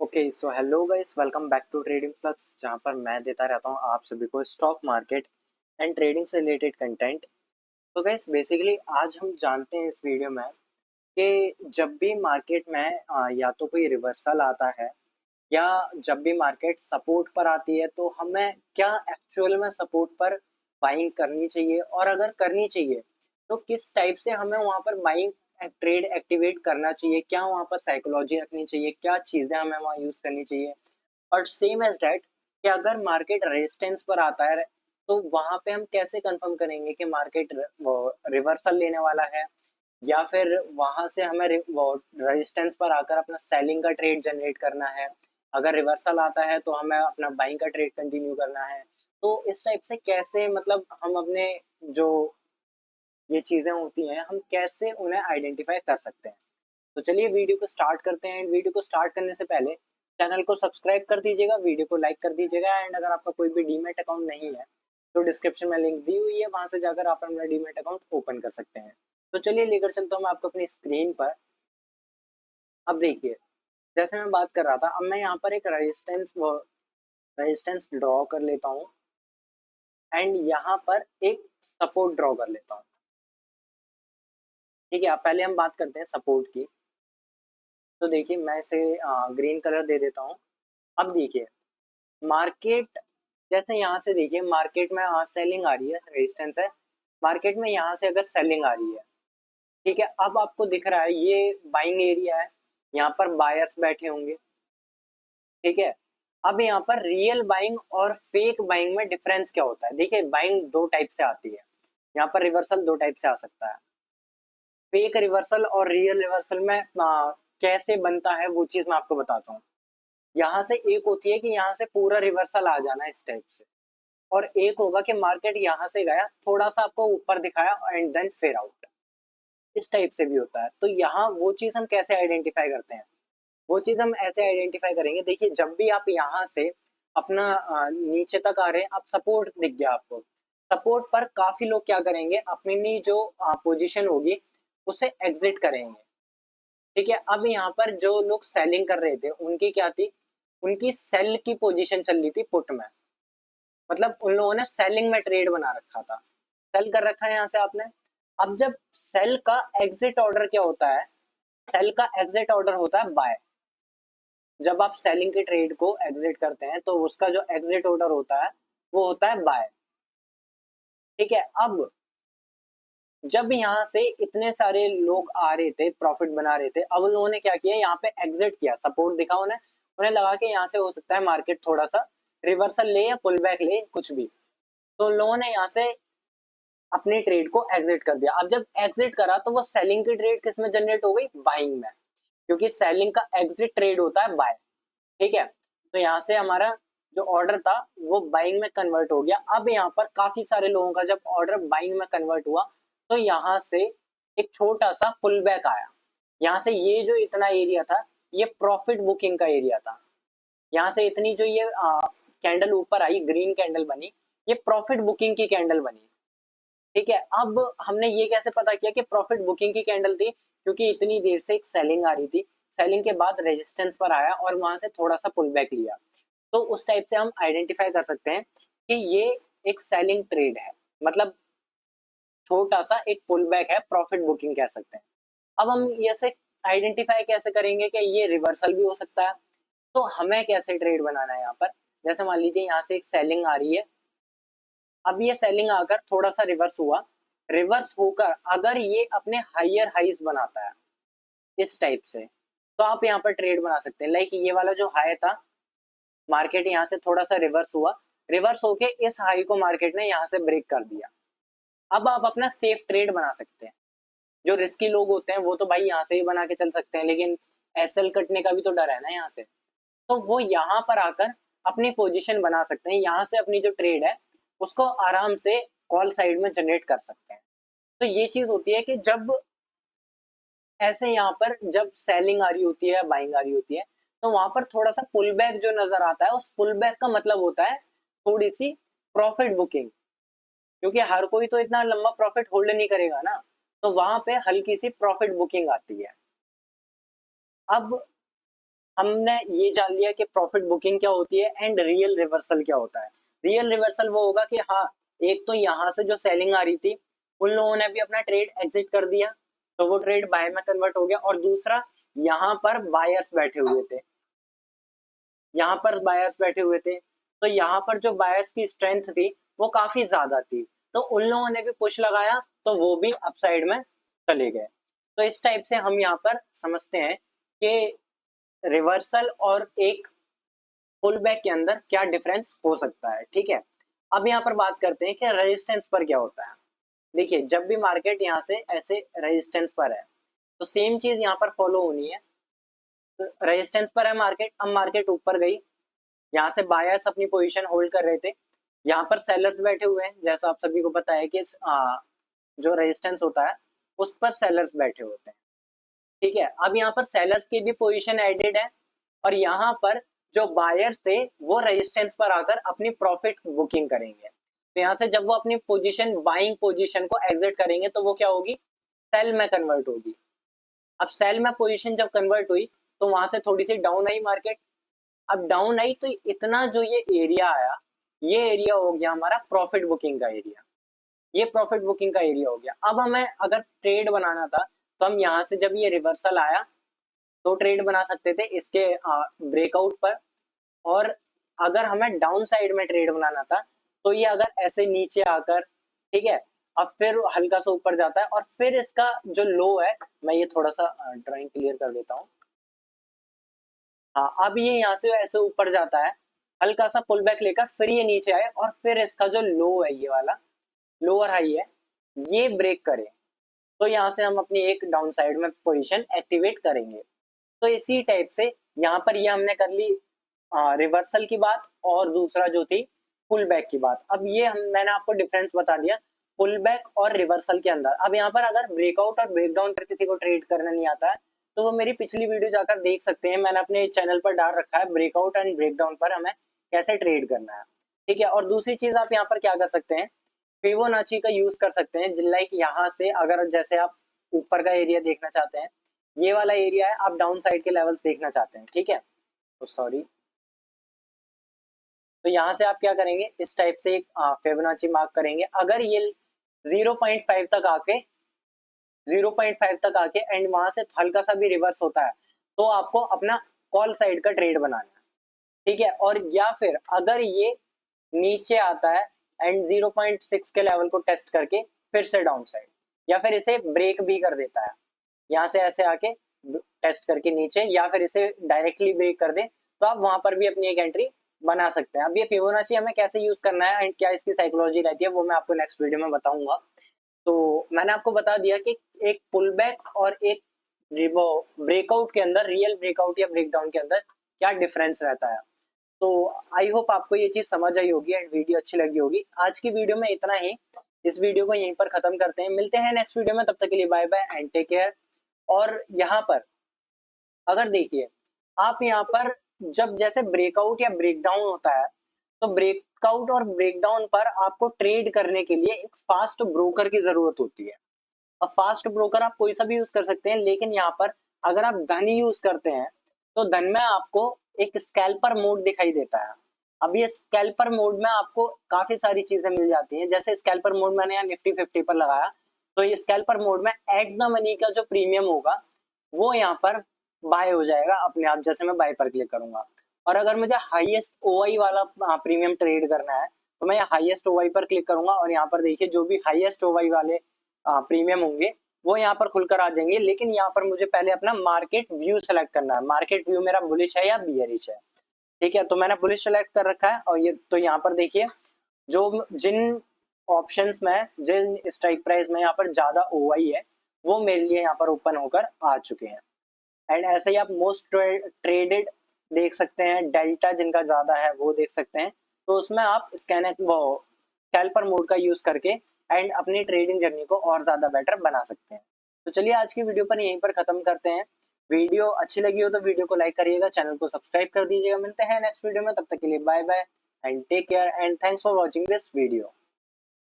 Okay so hello guys, welcome back to trading flux, जहां पर मैं देता रहता हूं आप सभी को स्टॉक मार्केट एंड ट्रेडिंग से रिलेटेड कंटेंट। तो गाइस बेसिकली आज हम जानते हैं इस वीडियो में कि जब भी मार्केट में या तो कोई रिवर्सल आता है या जब भी मार्केट सपोर्ट पर आती है तो हमें क्या एक्चुअल में सपोर्ट पर बाइंग करनी चाहिए, और अगर करनी चाहिए तो किस टाइप से हमें वहां पर बाइंग ट्रेड एक्टिवेट करना चाहिए, क्या वहां पर साइकोलॉजी रखनी चाहिए, क्या चीजें हमें वहां यूज करनी चाहिए। और सेम एज डैट कि अगर मार्केट रेजिस्टेंस पर आता है तो वहां पे हम कैसे कंफर्म करेंगे कि मार्केट रिवर्सल लेने वाला है, या फिर वहां से हमें रेजिस्टेंस पर आकर अपना सेलिंग का ट्रेड जनरेट करना है। अगर रिवर्सल आता है तो हमें अपना बाइंग का ट्रेड कंटिन्यू करना है। तो इस टाइप से कैसे मतलब हम अपने जो ये चीजें होती हैं हम कैसे उन्हें आइडेंटिफाई कर सकते हैं। तो चलिए वीडियो को स्टार्ट करते हैं। वीडियो को स्टार्ट करने से पहले चैनल को सब्सक्राइब कर दीजिएगा, वीडियो को लाइक कर दीजिएगा, एंड अगर आपका कोई भी डीमैट अकाउंट नहीं है तो डिस्क्रिप्शन में लिंक दी हुई है, वहां से जाकर आप अपना डीमैट अकाउंट ओपन कर सकते हैं। तो चलिए लेकर चलता हूँ मैं आपको अपनी स्क्रीन पर। अब देखिए, जैसे मैं बात कर रहा था, अब मैं यहाँ पर एक रेजिस्टेंस ड्रॉ कर लेता हूँ एंड यहाँ पर एक सपोर्ट ड्रॉ कर लेता हूँ। ठीक है, अब पहले हम बात करते हैं सपोर्ट की। तो देखिए मैं इसे ग्रीन कलर दे देता हूँ। अब देखिए मार्केट, जैसे यहाँ से देखिए मार्केट में सेलिंग आ रही है, रेजिस्टेंस है। मार्केट में यहाँ से अगर सेलिंग आ रही है, ठीक है, अब आपको दिख रहा है ये बाइंग एरिया है, यहाँ पर बायर्स बैठे होंगे। ठीक है, अब यहाँ पर रियल बाइंग और फेक बाइंग में डिफरेंस क्या होता है। देखिए बाइंग दो टाइप से आती है, यहाँ पर रिवर्सल दो टाइप से आ सकता है। फेक रिवर्सल और रियल रिवर्सल में कैसे बनता है वो चीज मैं आपको बताता हूँ। यहाँ से एक होती है कि यहाँ से पूरा रिवर्सल आ जाना इस टाइप से, और एक होगा कि मार्केट यहाँ से गया, थोड़ा सा आपको ऊपर दिखाया एंड देन फेयर आउट। इस टाइप से भी होता है। तो यहाँ वो चीज हम कैसे आइडेंटिफाई करते हैं, वो चीज हम ऐसे आइडेंटिफाई करेंगे। देखिए जब भी आप यहाँ से अपना नीचे तक आ रहे हैं, आप सपोर्ट दिख गया आपको, सपोर्ट पर काफी लोग क्या करेंगे, अपनी जो पोजीशन होगी उसे एग्जिट करेंगे। ठीक है, अब यहाँ पर जो लोग सेलिंग कर रहे थे उनकी क्या थी, उनकी सेल की पोजीशन चल रही थी पुट में, मतलब उन लोगों ने सेलिंग में ट्रेड बना रखा था, सेल कर रखा है यहाँ से आपने। अब जब सेल का एग्जिट ऑर्डर क्या होता है, सेल का एग्जिट ऑर्डर होता है बाय। जब आप सेलिंग के ट्रेड को एग्जिट करते हैं तो उसका जो एग्जिट ऑर्डर होता है वो होता है बाय। ठीक है, अब जब यहाँ से इतने सारे लोग आ रहे थे, प्रॉफिट बना रहे थे, अब उन लोगों ने क्या किया, यहाँ पे एग्जिट किया, सपोर्ट दिखा उन्हें, उन्हें लगा कि यहाँ से हो सकता है मार्केट थोड़ा सा रिवर्सल ले या पुल बैक ले, कुछ भी। तो उन लोगों ने यहाँ से अपने ट्रेड को एग्जिट कर दिया। अब जब एग्जिट करा तो वो सेलिंग की ट्रेड किस में जनरेट हो गई, बाइंग में, क्योंकि सेलिंग का एग्जिट ट्रेड होता है बाय। ठीक है, तो यहाँ से हमारा जो ऑर्डर था वो बाइंग में कन्वर्ट हो गया। अब यहाँ पर काफी सारे लोगों का जब ऑर्डर बाइंग में कन्वर्ट हुआ तो यहाँ से एक छोटा सा पुल बैक आया। यहाँ से ये जो इतना एरिया था ये प्रॉफिट बुकिंग का एरिया था। यहाँ से इतनी जो ये कैंडल ऊपर आई, ग्रीन कैंडल बनी, ये प्रॉफिट बुकिंग की कैंडल बनी। ठीक है, अब हमने ये कैसे पता किया कि प्रॉफिट बुकिंग की कैंडल थी, क्योंकि इतनी देर से एक सेलिंग आ रही थी, सेलिंग के बाद रेजिस्टेंस पर आया और वहां से थोड़ा सा पुल बैक लिया। तो उस टाइप से हम आइडेंटिफाई कर सकते हैं कि ये एक सेलिंग ट्रेड है, मतलब छोटा सा एक पुल बैक है, प्रॉफिट बुकिंग कह सकते हैं। अब हम ये से आइडेंटिफाई कैसे करेंगे कि ये रिवर्सल भी हो सकता है। तो हमें कैसे ट्रेड बनाना है यहाँ पर, जैसे मान लीजिए यहाँ से एक सेलिंग आ रही है, अब ये सेलिंग आकर थोड़ा सा रिवर्स हुआ, रिवर्स होकर अगर ये अपने हायर हाइज बनाता है इस टाइप से, तो आप यहाँ पर ट्रेड बना सकते हैं। लाइक ये वाला जो हाई था, मार्केट यहाँ से थोड़ा सा रिवर्स हुआ, रिवर्स होके इस हाई को मार्केट ने यहाँ से ब्रेक कर दिया। अब आप अपना सेफ ट्रेड बना सकते हैं। जो रिस्की लोग होते हैं वो तो भाई यहाँ से ही बना के चल सकते हैं, लेकिन एसएल कटने का भी तो डर है ना यहाँ से, तो वो यहाँ पर आकर अपनी पोजीशन बना सकते हैं, यहाँ से अपनी जो ट्रेड है उसको आराम से कॉल साइड में जनरेट कर सकते हैं। तो ये चीज होती है कि जब ऐसे यहाँ पर जब सेलिंग आ रही होती है, बाइंग आ रही होती है, तो वहां पर थोड़ा सा पुल बैक जो नजर आता है, उस पुल बैक का मतलब होता है थोड़ी सी प्रॉफिट बुकिंग, क्योंकि हर कोई तो इतना लंबा प्रॉफिट होल्ड नहीं करेगा ना, तो वहां पे हल्की सी प्रॉफिट बुकिंग आती है। अब हमने ये जान लिया कि प्रॉफिट बुकिंग क्या होती है एंड रियल रिवर्सल क्या होता है। रियल रिवर्सल वो होगा कि हाँ, एक तो यहाँ से जो सेलिंग आ रही थी उन लोगों ने भी अपना ट्रेड एग्जिट कर दिया, तो वो ट्रेड बाय में कन्वर्ट हो गया, और दूसरा यहाँ पर बायर्स बैठे हुए थे, यहाँ पर बायर्स बैठे हुए थे, तो यहाँ पर जो बायर्स की स्ट्रेंथ थी वो काफी ज्यादा थी, तो उन लोगों ने भी पुश लगाया, तो वो भी अपसाइड में चले गए। तो इस टाइप से हम यहाँ पर समझते हैं कि रिवर्सल और एक पुल बैक के अंदर क्या डिफरेंस हो सकता है। ठीक है, अब यहाँ पर बात करते हैं कि रेजिस्टेंस पर क्या होता है। देखिए, जब भी मार्केट यहाँ से ऐसे रेजिस्टेंस पर है तो सेम चीज यहाँ पर फॉलो होनी है। रेजिस्टेंस पर है मार्केट, अब मार्केट ऊपर गई, यहाँ से बायर्स अपनी पोजीशन होल्ड कर रहे थे, यहाँ पर सेलर्स बैठे हुए हैं, जैसा आप सभी को पता है कि जो रेजिस्टेंस होता है उस पर सेलर्स बैठे होते हैं। ठीक है, अब यहाँ पर सेलर्स की भी पोजीशन एडेड है, और यहाँ पर जो बायर्स थे वो रेजिस्टेंस पर आकर अपनी प्रॉफिट बुकिंग करेंगे, तो यहाँ से जब वो अपनी पोजीशन बाइंग पोजीशन को एग्जिट करेंगे तो वो क्या होगी, सेल में कन्वर्ट होगी। अब सेल में पोजीशन जब कन्वर्ट हुई तो वहां से थोड़ी सी डाउन आई मार्केट, अब डाउन आई तो इतना जो ये एरिया आया, ये एरिया हो गया हमारा प्रॉफिट बुकिंग का एरिया, ये प्रॉफिट बुकिंग का एरिया हो गया। अब हमें अगर ट्रेड बनाना था तो हम यहाँ से जब ये रिवर्सल आया तो ट्रेड बना सकते थे इसके ब्रेकआउट पर, और अगर हमें डाउन साइड में ट्रेड बनाना था तो ये अगर ऐसे नीचे आकर, ठीक है, अब फिर हल्का सा ऊपर जाता है, और फिर इसका जो लो है, मैं ये थोड़ा सा ड्राइंग क्लियर कर देता हूँ। हाँ, अब ये यहाँ से ऐसे ऊपर जाता है, हल्का सा पुल बैक लेकर फिर ये नीचे आए, और फिर इसका जो लो है, ये वाला लोअर हाई है, ये ब्रेक करे, तो यहाँ से हम अपनी एक डाउन साइड में पोजीशन एक्टिवेट करेंगे। तो इसी टाइप से यहाँ पर ये हमने कर ली रिवर्सल की बात, और दूसरा जो थी पुल बैक की बात। अब ये मैंने आपको डिफरेंस बता दिया पुल बैक और रिवर्सल के अंदर। अब यहाँ पर अगर ब्रेकआउट और ब्रेकडाउन पर किसी को ट्रेड करना नहीं आता है तो वो मेरी पिछली वीडियो जाकर देख सकते हैं, मैंने अपने चैनल पर डाल रखा है ब्रेकआउट एंड ब्रेकडाउन पर हमें कैसे ट्रेड करना है। ठीक है, और दूसरी चीज आप यहाँ पर क्या कर सकते हैं, फिबोनाची का यूज कर सकते हैं, लाइक यहाँ से अगर जैसे आप ऊपर का एरिया देखना चाहते हैं, ये वाला एरिया है, आप डाउन साइड के लेवल्स देखना चाहते हैं, ठीक है, तो सॉरी, तो यहाँ से आप क्या करेंगे, इस टाइप से एक फिबोनाची मार्क करेंगे, अगर ये 0.5 तक आके 0.5 तक आके एंड वहां से हल्का सा भी रिवर्स होता है तो आपको अपना कॉल साइड का ट्रेड बनाना है। ठीक है, और या फिर अगर ये नीचे आता है एंड 0.6 के लेवल को टेस्ट करके फिर से डाउन साइड, या फिर इसे ब्रेक भी कर देता है, यहाँ से ऐसे आके टेस्ट करके नीचे, या फिर इसे डायरेक्टली ब्रेक कर दे, तो आप वहां पर भी अपनी एक एंट्री बना सकते हैं। अब ये फिबोनाची हमें कैसे यूज करना है एंड क्या इसकी साइकोलॉजी रहती है वो मैं आपको नेक्स्ट वीडियो में बताऊंगा। तो मैंने आपको बता दिया कि एक पुल बैक और एक ब्रेकआउट के अंदर, रियल ब्रेकआउट या ब्रेकडाउन के अंदर क्या डिफरेंस रहता है। तो आई होप आपको ये चीज समझ आई होगी एंड वीडियो अच्छी लगी होगी। आज की वीडियो में इतना ही, इस वीडियो को यहीं पर खत्म करते हैं, मिलते हैं नेक्स्ट वीडियो में, तब तक के लिए bye bye and take care. और यहाँ पर अगर देखिए, आप यहाँ पर जब जैसे ब्रेकआउट या ब्रेकडाउन होता है तो ब्रेकआउट और ब्रेकडाउन पर आपको ट्रेड करने के लिए एक फास्ट ब्रोकर की जरूरत होती है। अब फास्ट ब्रोकर आप कोई सा भी यूज कर सकते हैं, लेकिन यहाँ पर अगर आप धन यूज करते हैं तो धन में आपको एक स्कैल्पर मोड दिखाई देता है। अब ये स्कैल्पर मोड में आपको काफी सारी चीजें मिल जाती हैं, जैसे स्कैल्पर मोड मैंने यहाँ निफ्टी 50 पर लगाया, तो ये स्कैल्पर मोड में एट द मनी का जो प्रीमियम होगा वो यहाँ पर बाय हो जाएगा अपने आप, जैसे मैं बाय पर क्लिक करूंगा। और अगर मुझे हाईएस्ट ओआई वाला प्रीमियम ट्रेड करना है तो मैं हाईएस्ट ओआई पर क्लिक करूंगा, और यहाँ पर देखिए जो भी हाईएस्ट ओआई वाले प्रीमियम होंगे वो यहाँ पर खुलकर आ जाएंगे, लेकिन यहाँ पर मुझे पहले अपना मार्केट व्यू सेलेक्ट करना है, मार्केट व्यू मेरा बुलिश है या बियरिश है। ठीक है, तो मैंने बुलिश सेलेक्ट कर रखा है, और ये तो यहाँ पर देखिए जो जिन ऑप्शंस में जिन स्ट्राइक प्राइस में यहाँ पर ज्यादा ओआई है वो मेरे लिए यहाँ पर ओपन होकर आ चुके हैं। एंड ऐसे ही आप मोस्ट ट्रेडेड देख सकते हैं, डेल्टा जिनका ज्यादा है वो देख सकते हैं, तो उसमें आप स्कैल्पर मोड का यूज करके एंड अपनी ट्रेडिंग जर्नी को और ज्यादा बेटर बना सकते हैं। तो चलिए आज की वीडियो पर यहीं पर खत्म करते हैं। वीडियो अच्छी लगी हो तो वीडियो को लाइक करिएगा, चैनल को सब्सक्राइब कर दीजिएगा। मिलते हैं नेक्स्ट वीडियो में, तब तक के लिए bye bye and take care and thanks for watching this video.